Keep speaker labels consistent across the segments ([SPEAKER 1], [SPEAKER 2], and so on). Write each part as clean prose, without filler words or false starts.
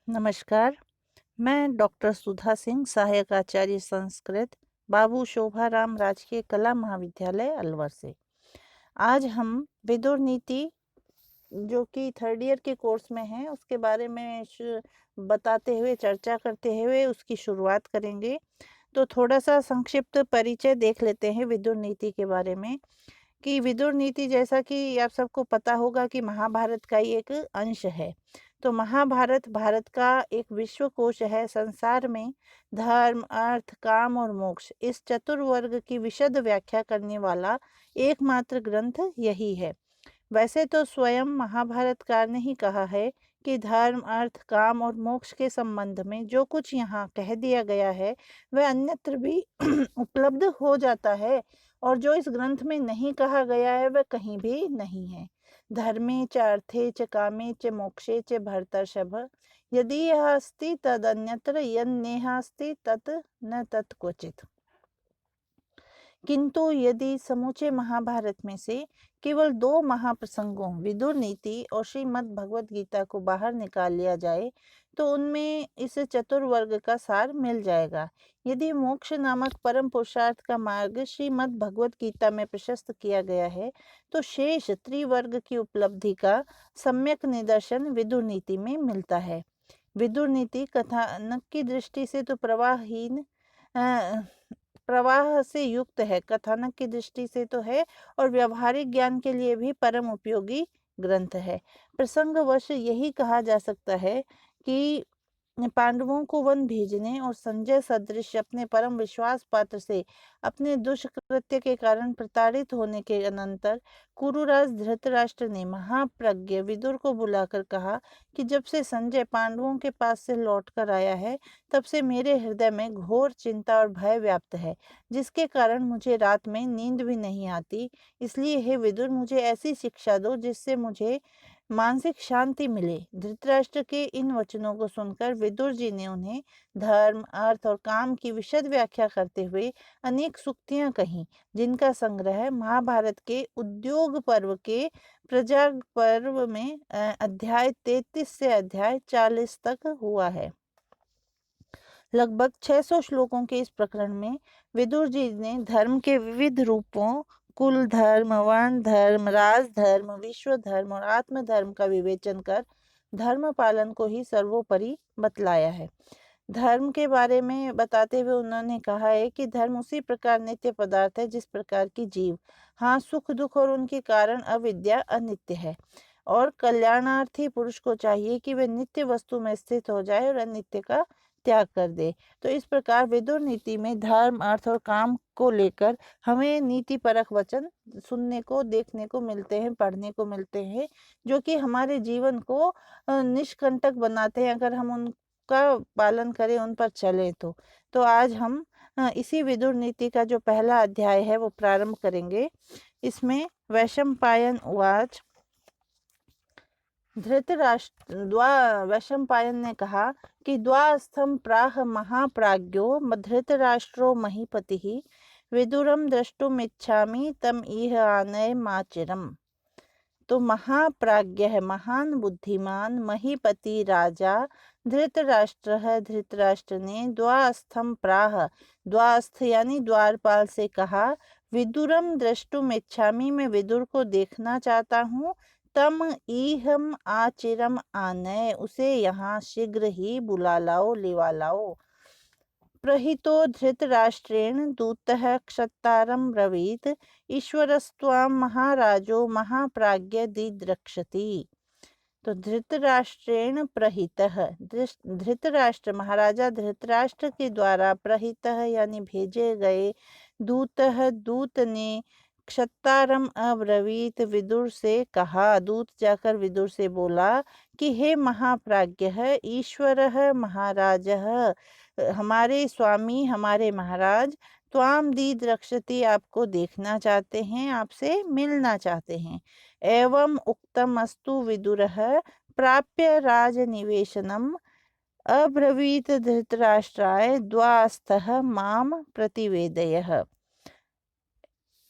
[SPEAKER 1] नमस्कार। मैं डॉक्टर सुधा सिंह, सहायक आचार्य संस्कृत, बाबू शोभाराम राजकीय कला महाविद्यालय अलवर से। आज हम विदुर नीति जो कि थर्ड ईयर के कोर्स में है उसके बारे में बताते हुए चर्चा करते हुए उसकी शुरुआत करेंगे। तो थोड़ा सा संक्षिप्त परिचय देख लेते हैं विदुर नीति के बारे में। कि विदुर नीति, जैसा कि आप सबको पता होगा, कि महाभारत का ही एक अंश है। तो महाभारत भारत का एक विश्वकोश है। संसार में धर्म, अर्थ, काम और मोक्ष, इस चतुर्वर्ग की विशद व्याख्या करने वाला एकमात्र ग्रंथ यही है। वैसे तो स्वयं महाभारतकार ने ही कहा है कि धर्म, अर्थ, काम और मोक्ष के संबंध में जो कुछ यहाँ कह दिया गया है वह अन्यत्र भी उपलब्ध हो जाता है, और जो इस ग्रंथ में नहीं कहा गया है वह कहीं भी नहीं है। धर्मे च अर्थे च कामे च मोक्षे च भरतर्षभ, यदि यह अस्ति तदन्यत्र यन्नेहास्ति तत् न तत् क्वचित्। किंतु यदि समूचे महाभारत में से केवल दो महाप्रसंगों विदुर नीति और श्रीमद् भगवत गीता को बाहर निकाल लिया जाए तो उनमें इस चतुर्वर्ग का सार मिल जाएगा। यदि मोक्ष नामक परम पुरुषार्थ का मार्ग श्रीमद् भगवत गीता में प्रशस्त किया गया है तो शेष त्रिवर्ग की उपलब्धि का सम्यक निदर्शन विदुर नीति में मिलता है। विदुर नीति कथानक की दृष्टि से तो प्रवाह से युक्त है, कथानक की दृष्टि से तो है, और व्यवहारिक ज्ञान के लिए भी परम उपयोगी ग्रंथ है। प्रसंगवश यही कहा जा सकता है कि पांडवों को वन भेजने और संजय सदृश अपने परम विश्वास पात्र से अपने दुष्कृत्य के कारण प्रताड़ित होने के अनंतर कुरुराज धृतराष्ट्र ने महाप्रज्ञ विदुर को बुलाकर कहा कि जब से संजय पांडवों के पास से लौटकर आया है तब से मेरे हृदय में घोर चिंता और भय व्याप्त है, जिसके कारण मुझे रात में नींद भी नहीं आती। इसलिए हे विदुर, मुझे ऐसी शिक्षा दो जिससे मुझे मानसिक शांति मिले। धृतराष्ट्र के इन वचनों को सुनकर विदुर जी ने उन्हें धर्म, अर्थ और काम की विशद व्याख्या करते हुए अनेक सूक्तियां कहीं, जिनका संग्रह महाभारत के उद्योग पर्व के प्रजाग पर्व में अध्याय 33 से अध्याय 40 तक हुआ है। लगभग 600 श्लोकों के इस प्रकरण में विदुर जी ने धर्म के विविध रूपों, कुल धर्म, वर्ण धर्म, राजधर्म, विश्व धर्म और आत्म धर्म का विवेचन कर धर्म पालन को ही सर्वोपरि बतलाया है। धर्म के बारे में बताते हुए उन्होंने कहा है कि धर्म उसी प्रकार नित्य पदार्थ है जिस प्रकार की जीव। हाँ, सुख दुख और उनके कारण अविद्या अनित्य है, और कल्याणार्थी पुरुष को चाहिए कि वह नित्य वस्तु में स्थित हो जाए और अनित्य का त्याग कर दे। तो इस प्रकार विदुर नीति में धर्म, अर्थ और काम को लेकर हमें नीति परक वचन सुनने को, देखने को मिलते हैं, पढ़ने को मिलते हैं, जो कि हमारे जीवन को निष्कंटक बनाते हैं अगर हम उनका पालन करें, उन पर चलें तो आज हम इसी विदुर नीति का जो पहला अध्याय है वो प्रारंभ करेंगे। इसमें वैशंपायन उवाच, वैशंपायन ने कहा कि द्वास्थम प्राह महाप्राज्ञो धृतराष्ट्रो महीपति विदुरम द्रष्टुमिच्छामि तम इह आनय माचिरम। तो महाप्राज्ञ है, महान बुद्धिमान महीपति राजा धृतराष्ट्र है। धृतराष्ट्र ने द्वास्थम प्राह, द्वास्थ यानी द्वारपाल से कहा, विदुरम द्रष्टुम इच्छामि, मैं विदुर को देखना चाहता हूँ। तम इहम आचिरम आनय, उसे यहाँ शीघ्र ही बुला लाओ, लेवा लाओ। प्रहितो धृतराष्ट्रेण दूतः क्षत्तारं ब्रवीत, ईश्वरस्त्वां महाराजो महाप्राज्ञ दिद्रक्षति। तो धृतराष्ट्रेण प्रहितः, धृतराष्ट्र महाराजा धृतराष्ट्र के द्वारा प्रहितः यानी भेजे गए, दूतः दूत ने, क्षत्तारम अब्रवीत विदुर से कहा, दूत जाकर विदुर से बोला कि हे महाप्राज्ञ है, ईश्वर महाराज, हमारे स्वामी, हमारे महाराज, त्वाम दीद रक्षति, आपको देखना चाहते हैं, आपसे मिलना चाहते हैं। एवं उक्तम अस्तु विदुरः प्राप्य राजनिवेशनम अब्रवीत धृतराष्ट्राय द्वास्थः माम प्रतिवेदयः।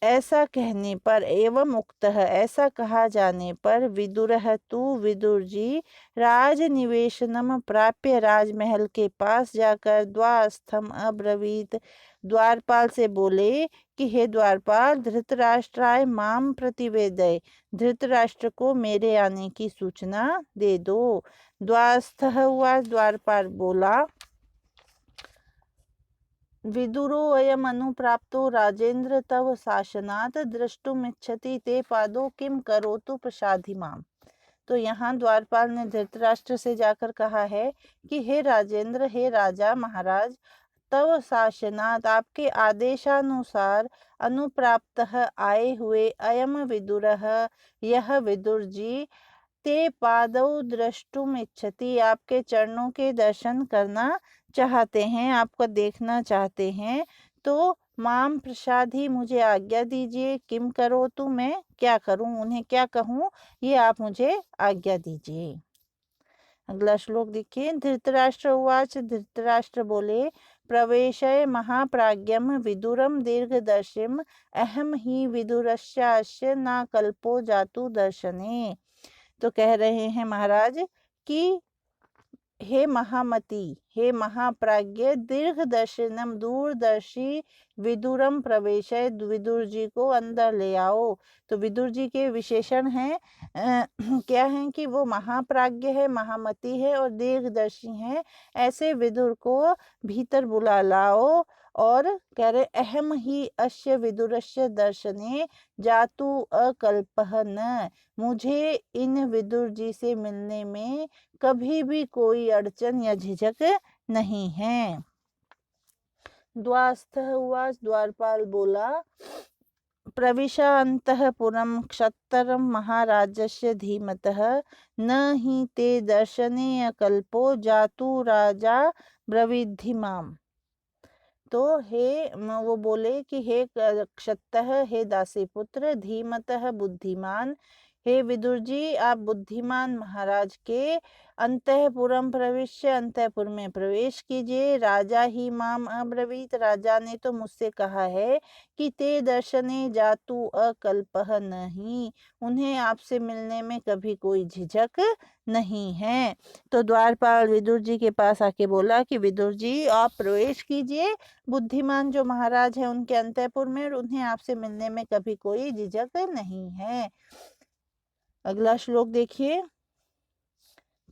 [SPEAKER 1] ऐसा कहने पर एवं उक्तः ऐसा कहा जाने पर विदुरः तु विदुर जी राजनिवेशनम प्राप्य राजमहल के पास जाकर द्वास्थम अब्रवीत द्वारपाल से बोले कि हे द्वारपाल धृतराष्ट्राय माम प्रतिवेदय, धृतराष्ट्र को मेरे आने की सूचना दे दो। द्वास्थः हुआ द्वारपाल बोला विदुरो अयम अनुप्राप्तो राजेंद्र तव शासनात् द्रष्टुमिच्छति ते पादो किम करोतु प्रसाधि माम। तो यहाँ द्वारपाल ने धृतराष्ट्र से जाकर कहा है कि हे राजेंद्र, हे राजा महाराज, तव शासनात् आपके आदेशानुसार अनुप्राप्त आए हुए अयम विदुरः यह विदुर जी ते पादौ द्रष्टुम इच्छति आपके चरणों के दर्शन करना चाहते हैं, आपको देखना चाहते हैं। तो माम प्रसादी मुझे आज्ञा दीजिए, किम करो तो मैं क्या करूं, उन्हें क्या कहूं, ये आप मुझे आज्ञा दीजिए। अगला श्लोक देखिए। धृतराष्ट्र उवाच धृतराष्ट्र बोले प्रवेशय महाप्राज्ञम विदुरम दीर्घदर्शिम अहम ही विदुरस्य न कल्पो जातु दर्शने। तो कह रहे हैं महाराज कि हे महामति, हे महाप्राज्ञ, दीर्घदर्शनम दूरदर्शी विदुरम प्रवेशय, विदुर जी को अंदर ले आओ। तो विदुर जी के विशेषण हैं क्या है कि वो महाप्राज्ञ है, महामति है और दीर्घदर्शी हैं। ऐसे विदुर को भीतर बुला लाओ। और कह रहे अहम ही अस्य विदुरस्य दर्शने जातु अकल्पः न, मुझे इन विदुर जी से मिलने में कभी भी कोई अड़चन या झिझक नहीं है। द्वास्थः उवाच द्वारपाल बोला प्रविशा अंतःपुरं क्षत्तरं महाराजस्य धीमतः न हि ते दर्शने अकल्पो जातु राजा ब्रवीद्धि माम। तो वो बोले कि हे क्षत्तः, हे दासी पुत्र, धीमतः बुद्धिमान, हे विदुर जी आप बुद्धिमान महाराज के अंतःपुरम प्रविश्य, अंतःपुर में प्रवेश कीजिए। राजा ही माम अब्रवीत, राजा ने तो मुझसे कहा है कि ते दर्शने जातु अकल्पः नहीं, उन्हें आपसे मिलने में कभी कोई झिझक नहीं है। तो द्वारपाल विदुर जी के पास आके बोला कि विदुर जी आप प्रवेश कीजिए, बुद्धिमान जो महाराज है उनके अंतःपुर में, और उन्हें आपसे मिलने में कभी कोई झिझक नहीं है। अगला श्लोक देखिए।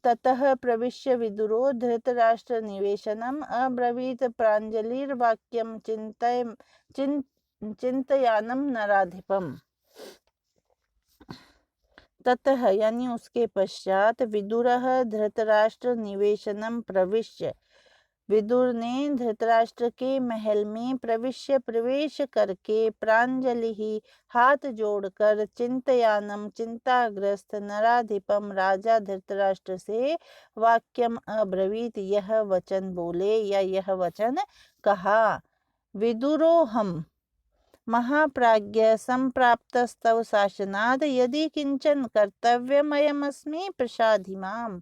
[SPEAKER 1] ततः प्रविश्य विदुरो धृतराष्ट्र निवेशनम अब्रवीत प्रांजलिर्वाक्यम चिंतयानम नराधिपम। ततः यानी उसके पश्चात विदुरः धृतराष्ट्र निवेशनम प्रविश्य, विदुर ने धृतराष्ट्र के महल में प्रवेश करके प्रांजलि ही हाथ जोड़कर चिंतयानम चिंताग्रस्त नराधिपम राजा धृतराष्ट्र से वाक्यम अब्रवीत यह वचन बोले या यह वचन कहा। विदुरो हम महाप्राज्ञ संप्राप्तस्तव शासनाद यदि किंचन कर्तव्यमयमस्मि प्रसाधि माम।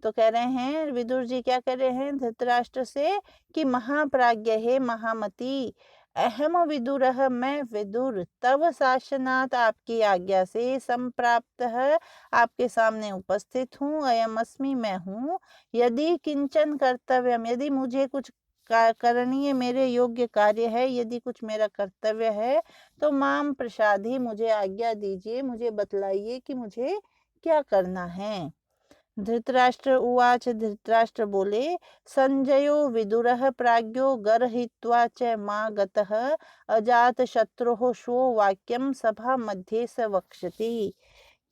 [SPEAKER 1] तो कह रहे हैं विदुर जी क्या कह रहे हैं धृतराष्ट्र से कि महाप्राज्ञ है, महामति, अहम विदुरः मैं विदुर, तव शासनात आपकी आज्ञा से, संप्राप्त है आपके सामने उपस्थित हूँ, अयमस्मि मैं हूँ, यदि किंचन कर्तव्यम यदि मुझे कुछ करणीय मेरे योग्य कार्य है, यदि कुछ मेरा कर्तव्य है तो माम प्रसादी मुझे आज्ञा दीजिए, मुझे बतलाइए कि मुझे क्या करना है। धृतराष्ट्र उवाच धृतराष्ट्र बोले संजयो विदुरः प्राज्ञो गर्हित्वा च मा गतः अजातशत्रुः स्वो वाक्यम सभा मध्ये स वक्ष्यति।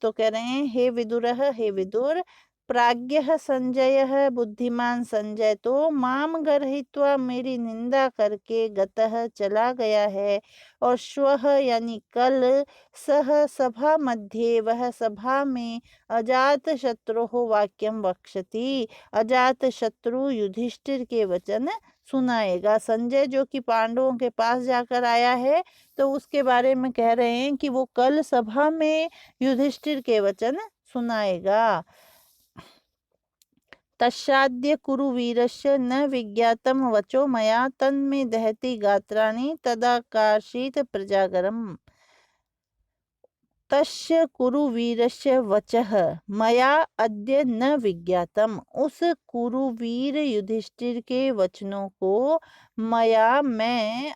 [SPEAKER 1] तो कह रहे हैं हे विदुरः, हे विदुर, प्राज्ञः संजयः बुद्धिमान संजय तो माम गर्हित्वा मेरी निंदा करके गतः चला गया है, और स्वः यानी कल, सह सभा मध्य वह सभा में, अजात शत्रु वाक्यम वक्षति अजात शत्रु युधिष्ठिर के वचन सुनाएगा। संजय जो कि पांडवों के पास जाकर आया है तो उसके बारे में कह रहे हैं कि वो कल सभा में युधिष्ठिर के वचन सुनाएगा। तस्याद्य कुरु वीरस्य न विज्ञातम वचो मया तन्मे दहति गात्राणि तदाकार्षीत प्रजागरम। तस्य कुरुवीरस्य वचः मया अद्य न विज्ञातम। उस कुरुवीर युधिष्ठिर के वचनों को मैं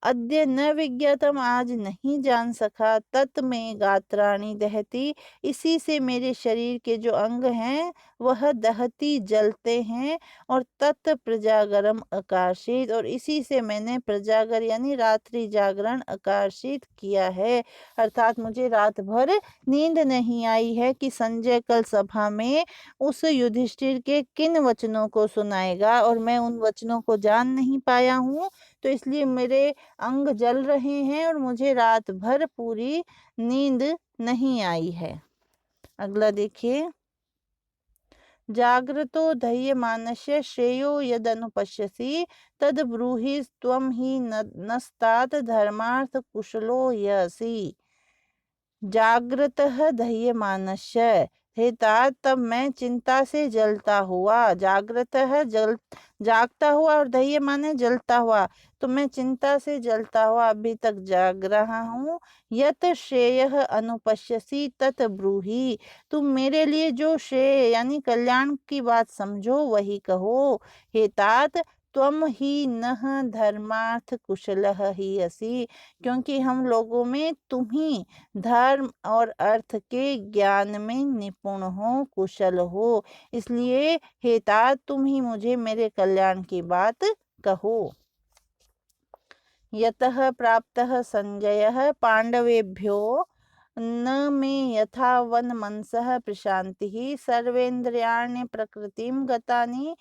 [SPEAKER 1] अद्य न विज्ञातम, आज नहीं जान सका। तत् में गात्राणि दहती, इसी से मेरे शरीर के जो अंग हैं वह दहती जलते हैं। और तत् प्रजागरम आकर्षित, और इसी से मैंने प्रजागर यानी रात्रि जागरण आकर्षित किया है। अर्थात मुझे रात भर नींद नहीं आई है कि संजय कल सभा में उस युधिष्ठिर के किन वचनों को सुनाएगा, और मैं उन वचनों को जान नहीं पाया हूँ, तो इसलिए मेरे अंग जल रहे हैं और मुझे रात भर पूरी नींद नहीं आई है। अगला देखिए, जाग्रतो ध्येयमानस्य श्रेयो यदनुपश्यसि तद ब्रूहि त्वं हि नस्तात धर्मार्थ कुशलो यसि। जागृतः ध्येयमानस्य, हे तात तब मैं चिंता से जलता हुआ, जागृतः जागता हुआ, और ध्येय माने जलता हुआ, तो मैं चिंता से जलता हुआ अभी तक जाग रहा हूँ। यत श्रेयः अनुपश्यसि तत ब्रूहि, तुम मेरे लिए जो श्रेय यानी कल्याण की बात समझो वही कहो। हे तात त्वम ही नः धर्मार्थ कुशलः ही असि, क्योंकि हम लोगों में तुम ही धर्म और अर्थ के ज्ञान में निपुण हो, कुशल हो, इसलिए हे तात तुम ही मुझे मेरे कल्याण की बात कहो। यतः प्राप्तः संजयः पांडवेभ्यो न मे यथा वन मनसः प्रशांति सर्वेन्द्रियाणि प्रकृतिम गतानि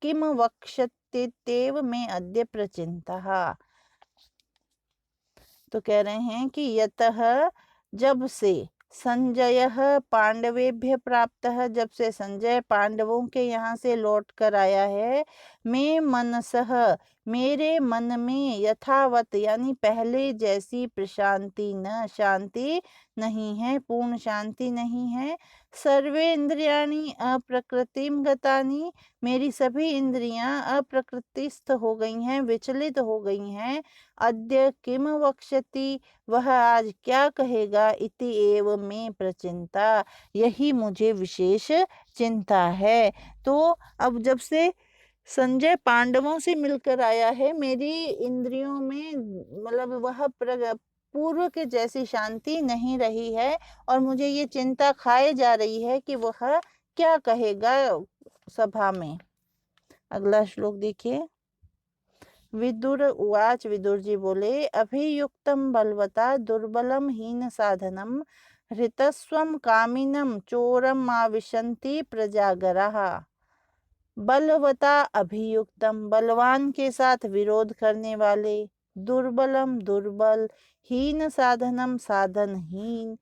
[SPEAKER 1] किम वक्ष्यत्येव मे अद्य प्रचिंतः। तो कह रहे हैं कि यतः जब से, संजय पांडवेभ्य प्राप्त, जब से संजय पांडवों के यहाँ से लौट कर आया है, मैं मनसह मेरे मन में यथावत यानी पहले जैसी प्रशांति न शांति नहीं है, पूर्ण शांति नहीं है। सर्वे इंद्रियाणि अप्रकृतिम गतानि, मेरी सभी इंद्रियां अप्रकृतिस्थ हो गई हैं, विचलित हो गई हैं। अद्य किम वक्ष्यति, वह आज क्या कहेगा। इति एव में प्रचिंता, यही मुझे विशेष चिंता है। तो अब जब से संजय पांडवों से मिलकर आया है, मेरी इंद्रियों में मतलब वह पूर्व के जैसी शांति नहीं रही है, और मुझे ये चिंता खाए जा रही है कि वह क्या कहेगा सभा में। अगला श्लोक देखिए, विदुर उवाच, विदुर जी बोले, अभियुक्तम बलवता दुर्बलम हीन साधनम हृतस्वम कामिनम चोरम आविशन्ति प्रजागराः। बलवता अभियुक्तम, बलवान के साथ विरोध करने वाले, दुर्बलम दुर्बल, हीन साधनम साधनहीन,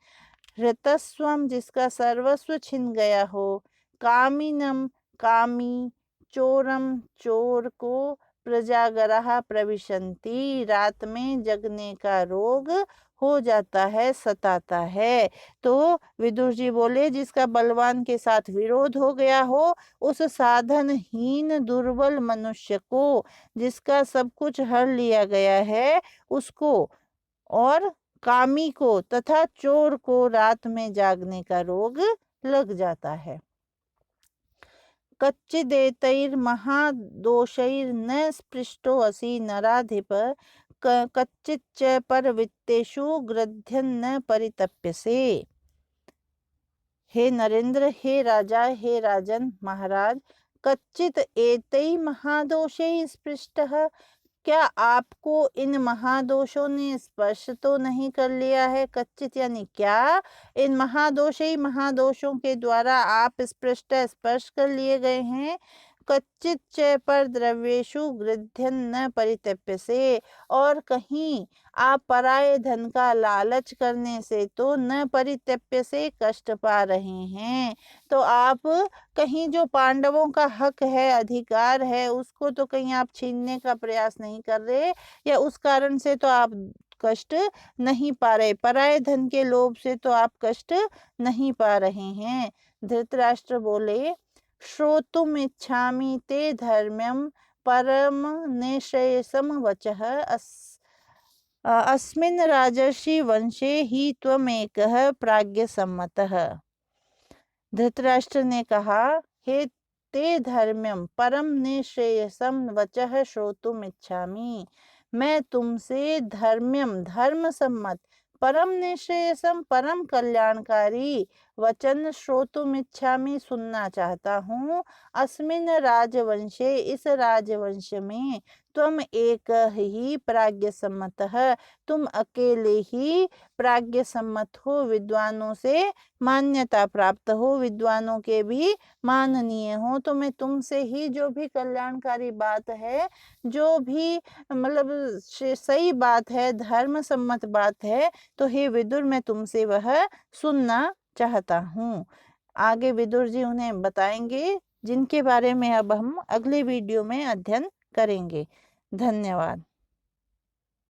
[SPEAKER 1] हृतस्वम जिसका सर्वस्व छिन गया हो, कामिनम कामी, चोरम चोर को, प्रजागराः प्रविशन्ति रात में जगने का रोग हो जाता है, सताता है। तो विदुर जी बोले, जिसका बलवान के साथ विरोध हो गया हो, उस साधनहीन दुर्बल मनुष्य को, जिसका सब कुछ हर लिया गया है, उसको, और कामी को तथा चोर को रात में जागने का रोग लग जाता है। कच्चिदेतैर्महादोषैर्न स्पृष्टो असि नराधिप कच्चिच्च परवित्तेषु गृध्यन्न परितप्यसे। हे नरेंद्र, हे राजा, हे राजन महाराज, कच्चित एतै महादोषै स्पृष्टः, क्या आपको इन महादोषों ने स्पर्श तो नहीं कर लिया है। कच्चित यानी क्या, इन महादोषों के द्वारा आप स्पर्श कर लिए गए हैं। कच्चित च पर द्रव्येषु गृध्यन न परितप्य से, और कहीं आप पराये धन का लालच करने से तो न परितप्य से कष्ट पा रहे हैं। तो आप कहीं जो पांडवों का हक है, अधिकार है, उसको तो कहीं आप छीनने का प्रयास नहीं कर रहे, या उस कारण से तो आप कष्ट नहीं पा रहे, पराये धन के लोभ से तो आप कष्ट नहीं पा रहे हैं। धृतराष्ट्र बोले, श्रोतुम इच्छामि ते धर्म्यम परम निश्रेयसम वचः अस्मिन् राजर्षि वंशे हि त्वमेकः प्राज्ञसम्मतः। धृतराष्ट्र ने कहा, हे ते धर्म्यम परम निश्रेयसम वचः श्रोतुम इच्छामि। मैं तुमसे धर्म्यम धर्म सम्मत परम निश्रेयसम परम कल्याणकारी वचन श्रोतुम इच्छामि सुनना चाहता हूँ। अस्मिन राजवंशे इस राजवंश में तुम एक ही प्राज्ञ सम्मतः तुम अकेले ही प्राज्ञ सम्मत हो, विद्वानों से मान्यता प्राप्त हो, विद्वानों के भी माननीय हो। तो मैं तुमसे ही जो भी कल्याणकारी बात है, जो भी मतलब सही बात है, धर्म सम्मत बात है, तो हे विदुर मैं तुमसे वह सुनना चाहता हूँ। आगे विदुर जी उन्हें बताएंगे, जिनके बारे में अब हम अगले वीडियो में अध्ययन करेंगे। धन्यवाद।